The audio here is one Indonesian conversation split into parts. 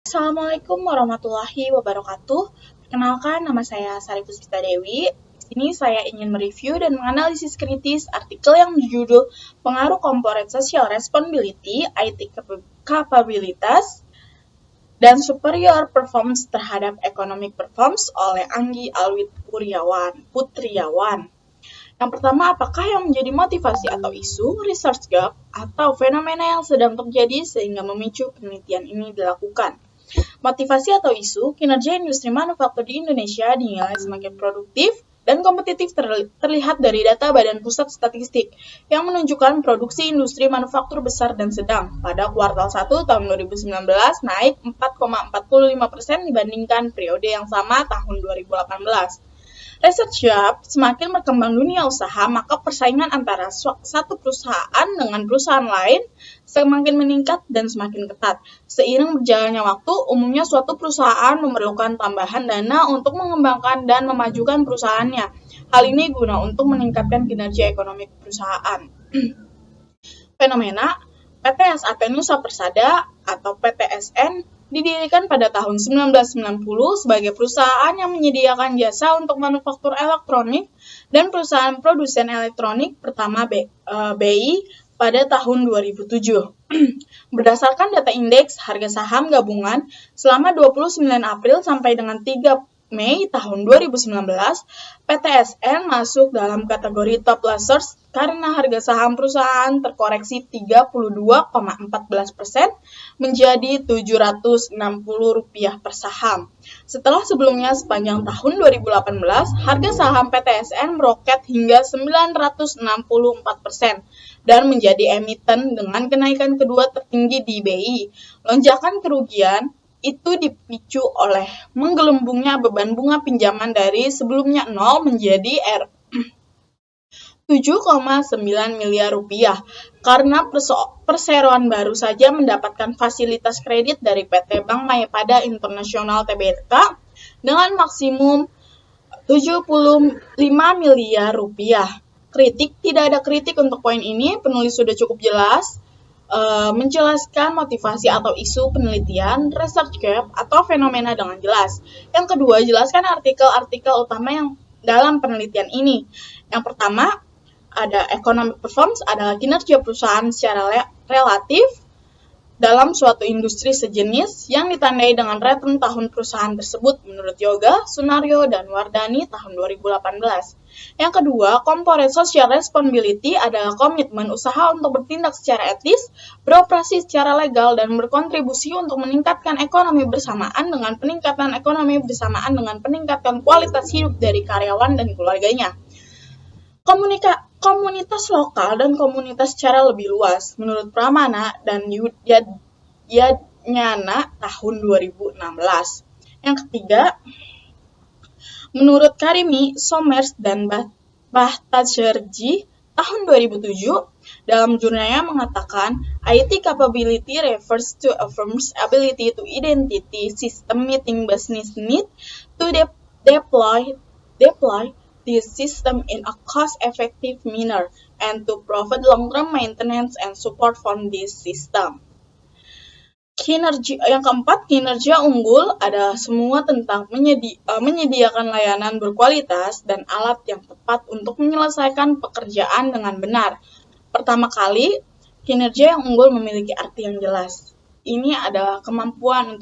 Assalamualaikum warahmatullahi wabarakatuh. Perkenalkan, nama saya Sari Puspita Dewi. Di sini saya ingin mereview dan menganalisis kritis artikel yang berjudul Pengaruh Corporate Social Responsibility, IT Capabilities, dan Superior Performance terhadap Economic Performance oleh Anggi Alwit Putriawan. Yang pertama, apakah yang menjadi motivasi atau isu, research gap, atau fenomena yang sedang terjadi sehingga memicu penelitian ini dilakukan? Motivasi atau isu, kinerja industri manufaktur di Indonesia dinilai semakin produktif dan kompetitif terlihat dari data Badan Pusat Statistik yang menunjukkan produksi industri manufaktur besar dan sedang pada kuartal 1 tahun 2019 naik 4,45% dibandingkan periode yang sama tahun 2018. Research Gap, semakin berkembang dunia usaha, maka persaingan antara satu perusahaan dengan perusahaan lain semakin meningkat dan semakin ketat. Seiring berjalannya waktu, umumnya suatu perusahaan memerlukan tambahan dana untuk mengembangkan dan memajukan perusahaannya. Hal ini guna untuk meningkatkan kinerja ekonomi perusahaan. Fenomena PT SAT Nusa Persada atau PTSN didirikan pada tahun 1990 sebagai perusahaan yang menyediakan jasa untuk manufaktur elektronik dan perusahaan produsen elektronik pertama BI pada tahun 2007. Berdasarkan data indeks harga saham gabungan selama 29 April sampai dengan 3 Mei tahun 2019, PTSN masuk dalam kategori top losers karena harga saham perusahaan terkoreksi 32,14% menjadi Rp760 per saham. Setelah sebelumnya sepanjang tahun 2018, harga saham PTSN meroket hingga 964% dan menjadi emiten dengan kenaikan kedua tertinggi di BI. Lonjakan kerugian itu dipicu oleh menggelembungnya beban bunga pinjaman dari sebelumnya 0 menjadi Rp7,9 miliar karena perseroan baru saja mendapatkan fasilitas kredit dari PT Bank Mayapada Internasional Tbk dengan maksimum Rp75 miliar. Kritik, tidak ada kritik untuk poin ini, penulis sudah cukup jelas menjelaskan motivasi atau isu penelitian, research gap, atau fenomena dengan jelas. Yang kedua, jelaskan artikel-artikel utama yang dalam penelitian ini. Yang pertama, ada economic performance adalah kinerja perusahaan secara relatif dalam suatu industri sejenis yang ditandai dengan rating tahun perusahaan tersebut menurut Yoga, Sunario, dan Wardani tahun 2018. Yang kedua, corporate social responsibility adalah komitmen usaha untuk bertindak secara etis, beroperasi secara legal, dan berkontribusi untuk meningkatkan ekonomi bersamaan dengan peningkatan kualitas hidup dari karyawan dan keluarganya. Komunitas lokal dan komunitas secara lebih luas, menurut Pramana dan Yadnyana tahun 2016. Yang ketiga, menurut Karimi, Somers, dan Bhattacharjee tahun 2007, dalam jurnalnya mengatakan, IT capability refers to a firm's ability to identify system meeting business need to deploy this system in a cost-effective manner and to provide long-term maintenance and support from this system. Yang keempat, kinerja unggul adalah semua tentang menyediakan layanan berkualitas dan alat yang tepat untuk menyelesaikan pekerjaan dengan benar. Pertama kali, kinerja yang unggul memiliki arti yang jelas. Ini adalah kemampuan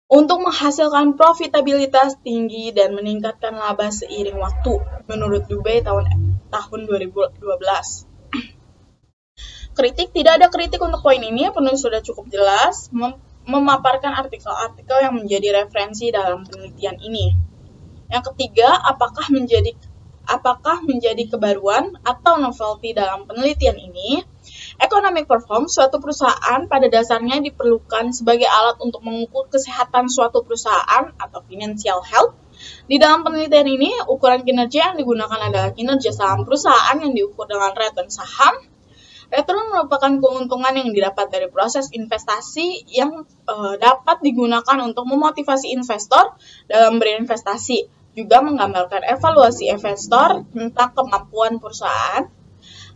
untuk menghasilkan profitabilitas tinggi dan meningkatkan laba seiring waktu, menurut Dubey tahun 2012. Kritik, tidak ada kritik untuk poin ini, penulis sudah cukup jelas memaparkan artikel-artikel yang menjadi referensi dalam penelitian ini. Yang ketiga, apakah menjadi kebaruan atau novelty dalam penelitian ini? Economic performance suatu perusahaan pada dasarnya diperlukan sebagai alat untuk mengukur kesehatan suatu perusahaan atau financial health. Di dalam penelitian ini, ukuran kinerja yang digunakan adalah kinerja saham perusahaan yang diukur dengan return saham. Return merupakan keuntungan yang didapat dari proses investasi yang dapat digunakan untuk memotivasi investor dalam berinvestasi. Juga menggambarkan evaluasi investor tentang kemampuan perusahaan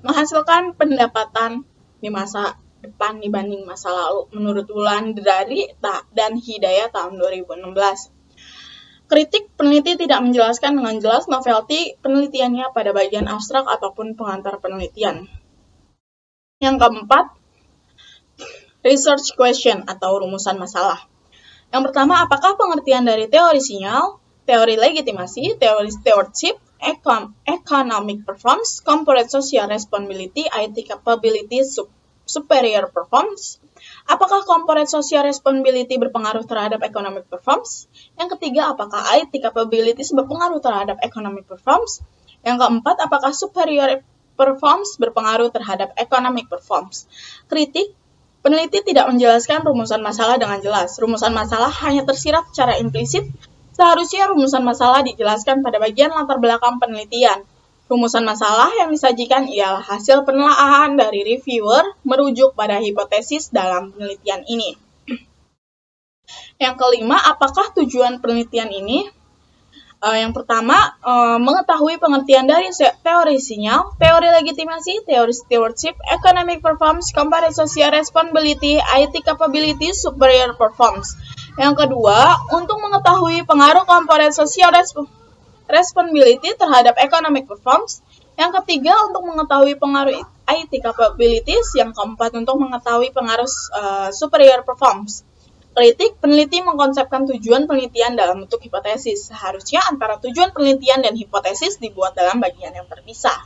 menghasilkan pendapatan di masa depan dibanding masa lalu, menurut Wulandari dan Hidayat tahun 2016. Kritik peneliti tidak menjelaskan dengan jelas novelty penelitiannya pada bagian abstrak ataupun pengantar penelitian. Yang keempat, research question atau rumusan masalah. Yang pertama, apakah pengertian dari teori sinyal, teori legitimasi, teori stewardship, economic performance, corporate social responsibility, IT capability, superior performance? Apakah corporate social responsibility berpengaruh terhadap economic performance? Yang ketiga, apakah IT capabilities berpengaruh terhadap economic performance? Yang keempat, apakah superior performance berpengaruh terhadap economic performance? Kritik, peneliti tidak menjelaskan rumusan masalah dengan jelas. Rumusan masalah hanya tersirat secara implisit. Seharusnya rumusan masalah dijelaskan pada bagian latar belakang penelitian. Rumusan masalah yang disajikan ialah hasil penelaahan dari reviewer merujuk pada hipotesis dalam penelitian ini. Yang kelima, apakah tujuan penelitian ini? Yang pertama, mengetahui pengertian dari teori sinyal, teori legitimasi, teori stewardship, economic performance, corporate social responsibility, IT capability, superior performance. Yang kedua, untuk mengetahui pengaruh corporate social responsibility terhadap economic performance. Yang ketiga, untuk mengetahui pengaruh IT capabilities. Yang keempat, untuk mengetahui pengaruh superior performance. Kritik, peneliti mengkonsepkan tujuan penelitian dalam bentuk hipotesis. Seharusnya antara tujuan penelitian dan hipotesis dibuat dalam bagian yang terpisah.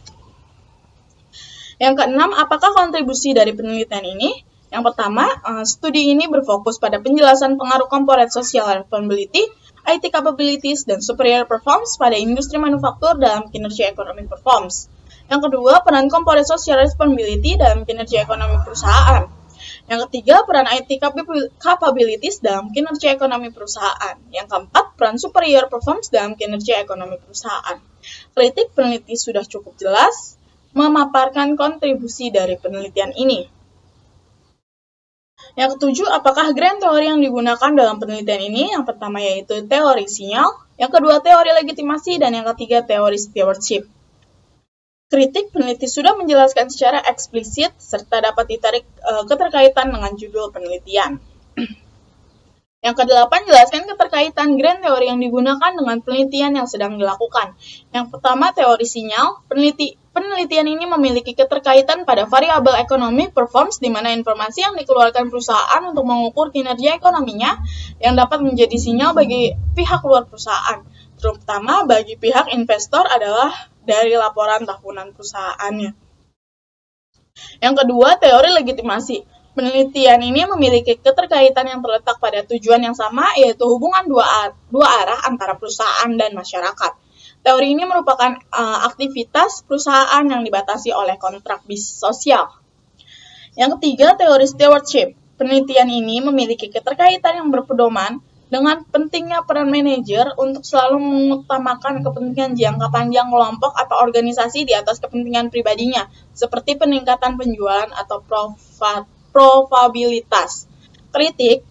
Yang keenam, apakah kontribusi dari penelitian ini? Yang pertama, studi ini berfokus pada penjelasan pengaruh corporate social responsibility, IT capabilities, dan superior performance pada industri manufaktur dalam kinerja economic performance. Yang kedua, peran corporate social responsibility dalam kinerja ekonomi perusahaan. Yang ketiga, peran IT capabilities dalam kinerja ekonomi perusahaan. Yang keempat, peran superior performance dalam kinerja ekonomi perusahaan. Kritik peneliti sudah cukup jelas memaparkan kontribusi dari penelitian ini. Yang ketujuh, apakah grand teori yang digunakan dalam penelitian ini? Yang pertama yaitu teori sinyal, yang kedua teori legitimasi, dan yang ketiga teori stewardship. Kritik peneliti sudah menjelaskan secara eksplisit serta dapat ditarik keterkaitan dengan judul penelitian. Yang kedelapan, jelaskan keterkaitan grand teori yang digunakan dengan penelitian yang sedang dilakukan. Yang pertama, teori sinyal. Penelitian ini memiliki keterkaitan pada variabel ekonomi performance di mana informasi yang dikeluarkan perusahaan untuk mengukur kinerja ekonominya yang dapat menjadi sinyal bagi pihak luar perusahaan, terutama bagi pihak investor adalah dari laporan tahunan perusahaannya. Yang kedua, teori legitimasi. Penelitian ini memiliki keterkaitan yang terletak pada tujuan yang sama, yaitu hubungan dua arah antara perusahaan dan masyarakat. Teori ini merupakan aktivitas perusahaan yang dibatasi oleh kontrak bisnis sosial. Yang ketiga, teori stewardship. Penelitian ini memiliki keterkaitan yang berpedoman dengan pentingnya peran manajer untuk selalu mengutamakan kepentingan jangka panjang kelompok atau organisasi di atas kepentingan pribadinya, seperti peningkatan penjualan atau probabilitas. Kritik,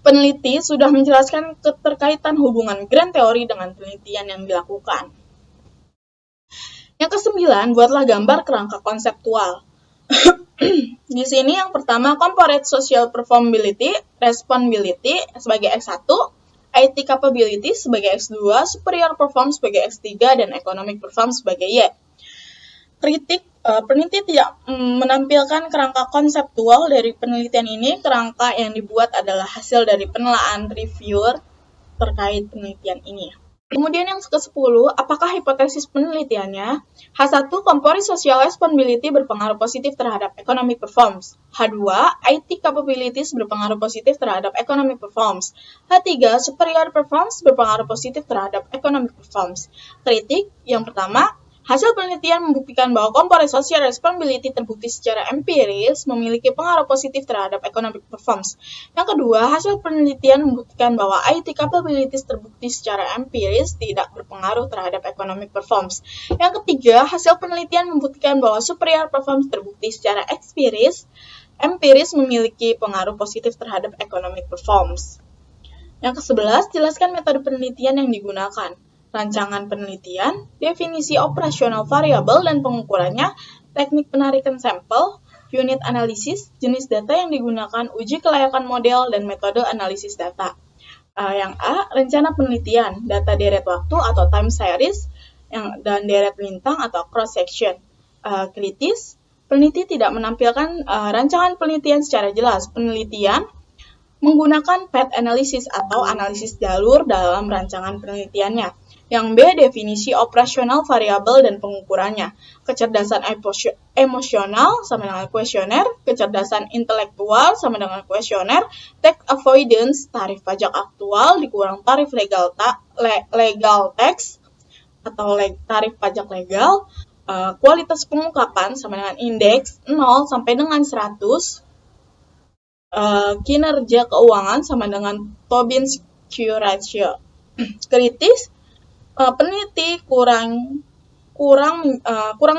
peneliti sudah menjelaskan keterkaitan hubungan grand teori dengan penelitian yang dilakukan. Yang kesembilan, buatlah gambar kerangka konseptual. Di sini yang pertama, corporate social responsibility sebagai X1, IT capability sebagai X2, superior performance sebagai X3, dan economic performance sebagai Y. Kritik, peneliti tidak menampilkan kerangka konseptual dari penelitian ini. Kerangka yang dibuat adalah hasil dari penelaahan reviewer terkait penelitian ini. Kemudian yang ke-10, apakah hipotesis penelitiannya? H1, corporate social responsibility berpengaruh positif terhadap economic performance. H2, IT capabilities berpengaruh positif terhadap economic performance. H3, superior performance berpengaruh positif terhadap economic performance. Kritik, yang pertama, hasil penelitian membuktikan bahwa corporate social responsibility terbukti secara empiris memiliki pengaruh positif terhadap economic performance. Yang kedua, hasil penelitian membuktikan bahwa IT capabilities terbukti secara empiris tidak berpengaruh terhadap economic performance. Yang ketiga, hasil penelitian membuktikan bahwa superior performance terbukti secara empiris memiliki pengaruh positif terhadap economic performance. Yang ke-11, jelaskan metode penelitian yang digunakan. Rancangan penelitian, definisi operasional variabel dan pengukurannya, teknik penarikan sampel, Unit analisis, jenis data yang digunakan uji kelayakan model dan metode analisis data. Yang A, rencana penelitian, data deret waktu atau time series, dan deret lintang atau cross section. Kritis, peneliti tidak menampilkan rancangan penelitian secara jelas. Penelitian menggunakan path analysis atau analisis jalur dalam rancangan penelitiannya. Yang B, definisi operasional variabel dan pengukurannya. Kecerdasan emosional sama dengan kuesioner, kecerdasan intelektual sama dengan kuesioner, tax avoidance, tarif pajak aktual dikurang tarif legal tax atau tarif pajak legal, kualitas pengungkapan sama dengan indeks 0 sampai dengan 100, kinerja keuangan sama dengan Tobin's Q ratio. Kritis, peneliti kurang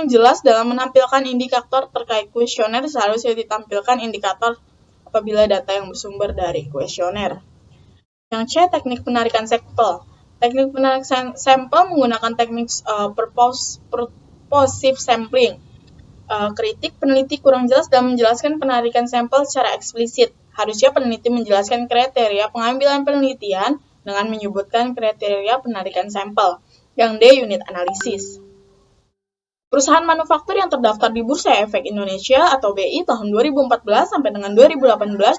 jelas dalam menampilkan indikator terkait kuesioner. Seharusnya ditampilkan indikator apabila data yang bersumber dari kuesioner. Yang C, teknik penarikan sampel. Teknik penarikan sampel menggunakan teknik purposive sampling. Kritik, peneliti kurang jelas dalam menjelaskan penarikan sampel secara eksplisit. Harusnya peneliti menjelaskan kriteria pengambilan penelitian dengan menyebutkan kriteria penarikan sampel. Yang D, unit analisis. Perusahaan manufaktur yang terdaftar di Bursa Efek Indonesia atau BI tahun 2014 sampai dengan 2018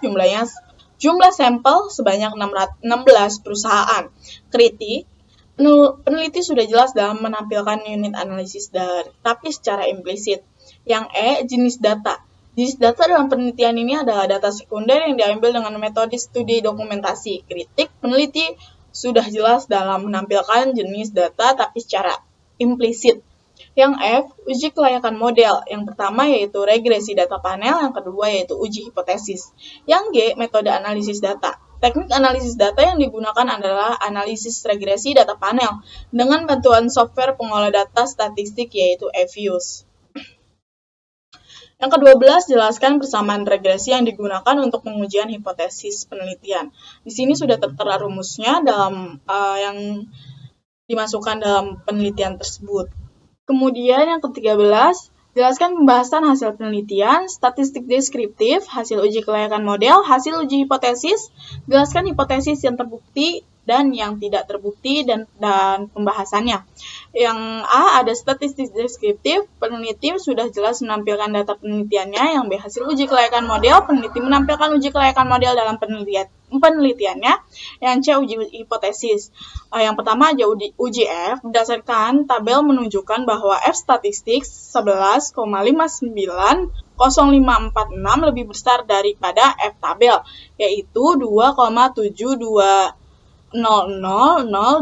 jumlah sampel sebanyak 16 perusahaan. Kritik, peneliti sudah jelas dalam menampilkan unit analisis tapi secara implisit. Yang E, jenis data. Jenis data dalam penelitian ini adalah data sekunder yang diambil dengan metode studi dokumentasi. Kritik, peneliti sudah jelas dalam menampilkan jenis data tapi secara implisit. Yang F, uji kelayakan model. Yang pertama yaitu regresi data panel, yang kedua yaitu uji hipotesis. Yang G, metode analisis data. Teknik analisis data yang digunakan adalah analisis regresi data panel dengan bantuan software pengolah data statistik yaitu EViews. Yang ke-12, jelaskan persamaan regresi yang digunakan untuk pengujian hipotesis penelitian. Di sini sudah tertera rumusnya dalam yang dimasukkan dalam penelitian tersebut. Kemudian yang ke-13, jelaskan pembahasan hasil penelitian, statistik deskriptif, hasil uji kelayakan model, hasil uji hipotesis, jelaskan hipotesis yang terbukti dan yang tidak terbukti dan pembahasannya. Yang A, ada statistik deskriptif, peneliti sudah jelas menampilkan data penelitiannya. Yang B, hasil uji kelayakan model, peneliti menampilkan uji kelayakan model dalam penelitiannya. Yang C, uji hipotesis. Yang pertama aja uji F, berdasarkan tabel menunjukkan bahwa F statistik 11,590546 lebih besar daripada F tabel, yaitu 2,7200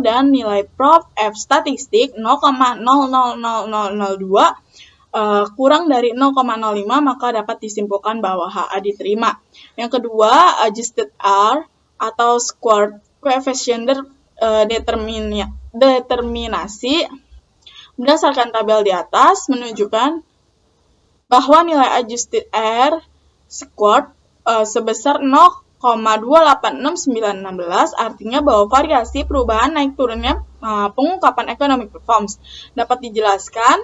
dan nilai prof F statistik 0,000002 kurang dari 0,05, maka dapat disimpulkan bahwa HA diterima. Yang kedua, adjusted R atau squared coefficient determinasi berdasarkan tabel di atas menunjukkan bahwa nilai adjusted R squared sebesar 0,286916, artinya bahwa variasi perubahan naik turunnya pengungkapan economic performance dapat dijelaskan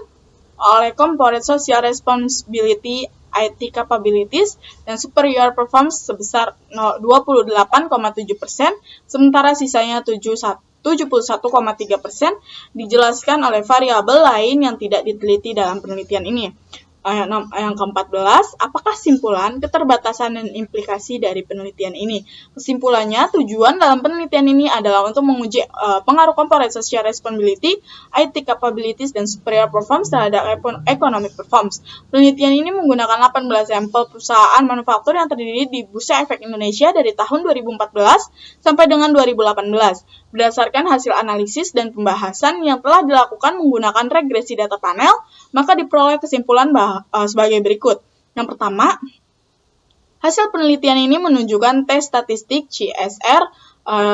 oleh corporate social responsibility, IT capabilities, dan superior performance sebesar 28,7%, sementara sisanya 71,3% dijelaskan oleh variabel lain yang tidak diteliti dalam penelitian ini. Yang ke-14, apakah simpulan, keterbatasan, dan implikasi dari penelitian ini? Kesimpulannya, tujuan dalam penelitian ini adalah untuk menguji pengaruh corporate social responsibility, IT capabilities, dan superior performance terhadap economic performance. Penelitian ini menggunakan 18 sampel perusahaan manufaktur yang terdiri di Bursa Efek Indonesia dari tahun 2014 sampai dengan 2018. Berdasarkan hasil analisis dan pembahasan yang telah dilakukan menggunakan regresi data panel, maka diperoleh kesimpulan sebagai berikut. Yang pertama, hasil penelitian ini menunjukkan tes statistik CSR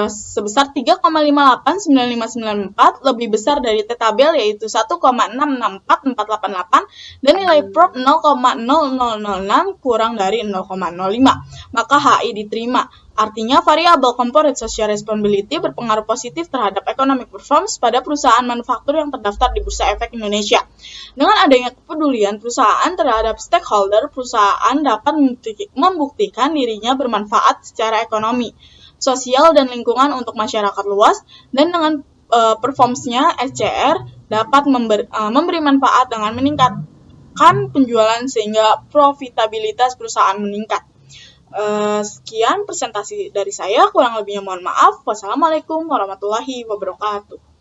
sebesar 3,589594, lebih besar dari T-tabel yaitu 1,664488 dan nilai prop 0,0006 kurang dari 0,05. Maka HI diterima. Artinya, variabel Corporate Social Responsibility berpengaruh positif terhadap economic performance pada perusahaan manufaktur yang terdaftar di Bursa Efek Indonesia. Dengan adanya kepedulian perusahaan terhadap stakeholder, perusahaan dapat membuktikan dirinya bermanfaat secara ekonomi, sosial, dan lingkungan untuk masyarakat luas, dan dengan performance-nya SCR dapat memberi manfaat dengan meningkatkan penjualan sehingga profitabilitas perusahaan meningkat. Sekian presentasi dari saya, kurang lebihnya mohon maaf. Wassalamualaikum warahmatullahi wabarakatuh.